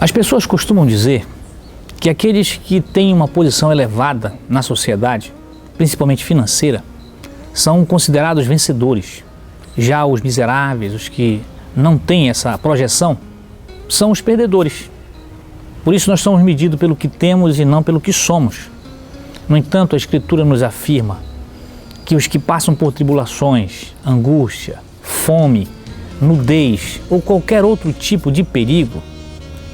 As pessoas costumam dizer que aqueles que têm uma posição elevada na sociedade, principalmente financeira, são considerados vencedores. Já os miseráveis, os que não têm essa projeção, são os perdedores. Por isso nós somos medidos pelo que temos e não pelo que somos. No entanto, a Escritura nos afirma que os que passam por tribulações, angústia, fome, nudez ou qualquer outro tipo de perigo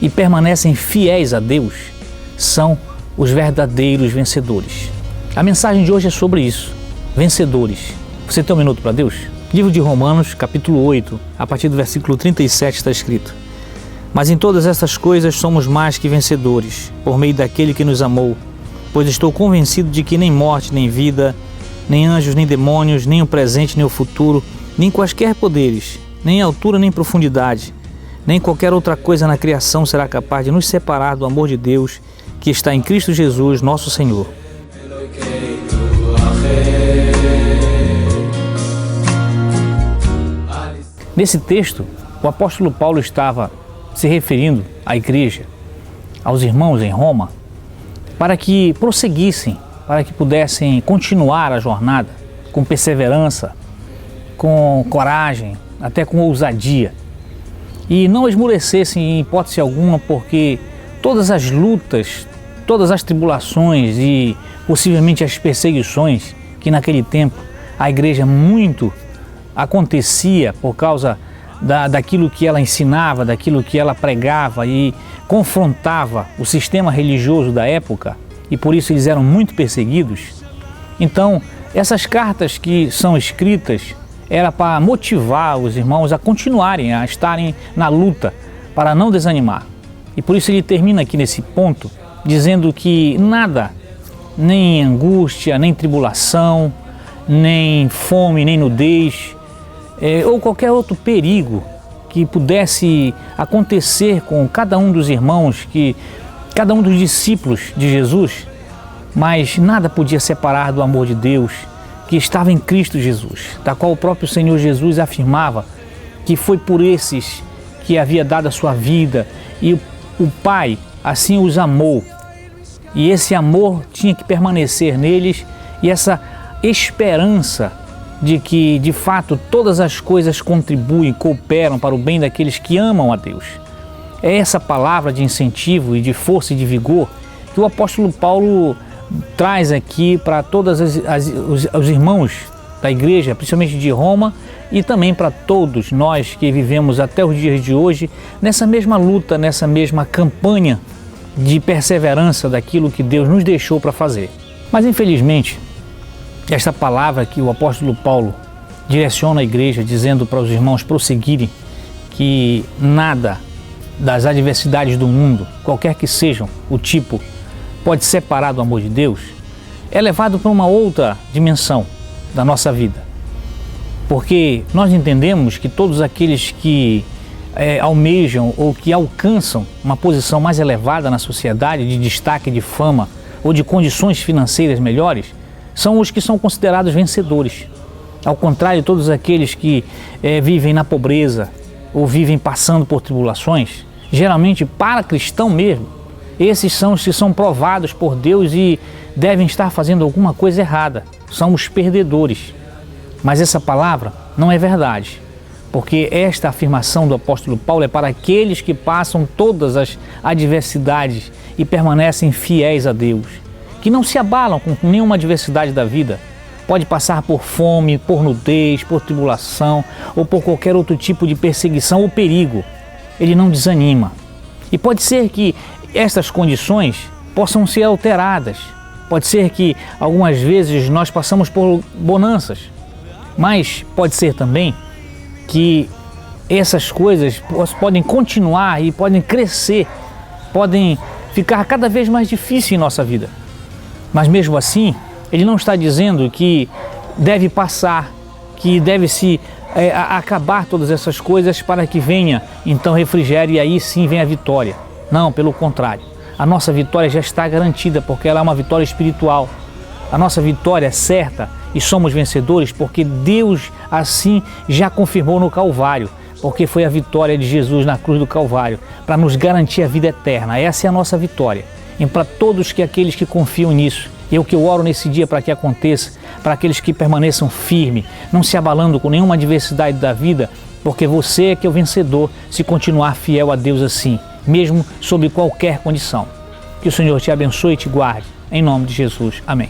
e permanecem fiéis a Deus, são os verdadeiros vencedores. A mensagem de hoje é sobre isso, vencedores. Você tem um minuto para Deus? Livro de Romanos, capítulo 8, a partir do versículo 37 está escrito: Mas em todas essas coisas somos mais que vencedores, por meio daquele que nos amou, pois estou convencido de que nem morte, nem vida, nem anjos, nem demônios, nem o presente, nem o futuro, nem quaisquer poderes, nem altura, nem profundidade, nem qualquer outra coisa na criação será capaz de nos separar do amor de Deus que está em Cristo Jesus, nosso Senhor. Nesse texto, o apóstolo Paulo estava se referindo à igreja, aos irmãos em Roma, para que prosseguissem, para que pudessem continuar a jornada com perseverança, com coragem, até com ousadia. E não esmorecessem em hipótese alguma, porque todas as lutas, todas as tribulações e possivelmente as perseguições que naquele tempo a igreja muito acontecia por causa daquilo que ela ensinava, daquilo que ela pregava e confrontava o sistema religioso da época, e por isso eles eram muito perseguidos. Então, essas cartas que são escritas era para motivar os irmãos a continuarem, a estarem na luta, para não desanimar. E por isso ele termina aqui nesse ponto, dizendo que nada, nem angústia, nem tribulação, nem fome, nem nudez, ou qualquer outro perigo que pudesse acontecer com cada um dos irmãos, cada um dos discípulos de Jesus, mas nada podia separar do amor de Deus que estava em Cristo Jesus, da qual o próprio Senhor Jesus afirmava que foi por esses que havia dado a sua vida e o Pai assim os amou. E esse amor tinha que permanecer neles, e essa esperança de que, de fato, todas as coisas contribuem, cooperam para o bem daqueles que amam a Deus. É essa palavra de incentivo e de força e de vigor que o apóstolo Paulo traz aqui para todos os irmãos da igreja, principalmente de Roma, e também para todos nós que vivemos até os dias de hoje nessa mesma luta, nessa mesma campanha de perseverança daquilo que Deus nos deixou para fazer. Mas infelizmente, esta palavra que o apóstolo Paulo direciona à igreja, dizendo para os irmãos prosseguirem, que nada das adversidades do mundo, qualquer que sejam o tipo, pode separar do amor de Deus, é levado para uma outra dimensão da nossa vida. Porque nós entendemos que todos aqueles que almejam ou que alcançam uma posição mais elevada na sociedade, de destaque, de fama ou de condições financeiras melhores, são os que são considerados vencedores. Ao contrário de todos aqueles que vivem na pobreza ou vivem passando por tribulações, geralmente para cristão mesmo, esses são os que são provados por Deus e devem estar fazendo alguma coisa errada. São os perdedores. Mas essa palavra não é verdade, porque esta afirmação do apóstolo Paulo é para aqueles que passam todas as adversidades e permanecem fiéis a Deus, que não se abalam com nenhuma adversidade da vida. Pode passar por fome, por nudez, por tribulação ou por qualquer outro tipo de perseguição ou perigo. Ele não desanima. E pode ser que estas condições possam ser alteradas. Pode ser que algumas vezes nós passamos por bonanças, mas pode ser também que essas coisas podem continuar e podem crescer, podem ficar cada vez mais difíceis em nossa vida. Mas mesmo assim, ele não está dizendo que deve passar, que deve-se acabar todas essas coisas para que venha então refrigério e aí sim vem a vitória. Não, pelo contrário. A nossa vitória já está garantida porque ela é uma vitória espiritual. A nossa vitória é certa e somos vencedores porque Deus assim já confirmou no Calvário. porque foi a vitória de Jesus na cruz do Calvário para nos garantir a vida eterna. Essa é a nossa vitória. E para todos aqueles que confiam nisso, eu oro nesse dia para que aconteça, para aqueles que permaneçam firmes, não se abalando com nenhuma adversidade da vida, porque você é que é o vencedor se continuar fiel a Deus assim, mesmo sob qualquer condição. Que o Senhor te abençoe e te guarde. Em nome de Jesus. Amém.